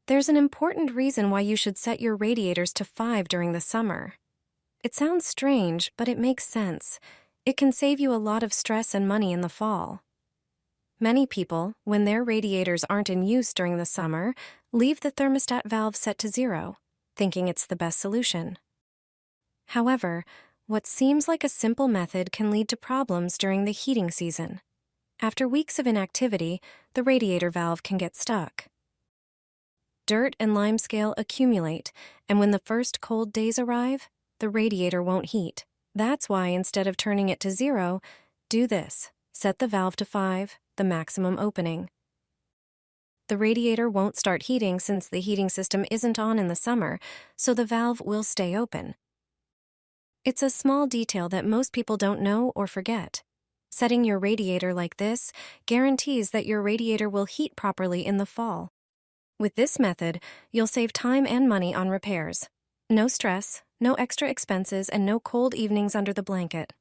There's an important reason why you should set your radiators to 5 during the summer. It sounds strange, but it makes sense. It can save you a lot of stress and money in the fall. Many people, when their radiators aren't in use during the summer, leave the thermostat valve set to 0, thinking it's the best solution. However, what seems like a simple method can lead to problems during the heating season. After weeks of inactivity, the radiator valve can get stuck. Dirt and limescale accumulate, and when the first cold days arrive, the radiator won't heat. That's why instead of turning it to 0, do this. Set the valve to 5, the maximum opening. The radiator won't start heating since the heating system isn't on in the summer, so the valve will stay open. It's a small detail that most people don't know or forget. Setting your radiator like this guarantees that your radiator will heat properly in the fall. With this method, you'll save time and money on repairs. No stress, no extra expenses, and no cold evenings under the blanket.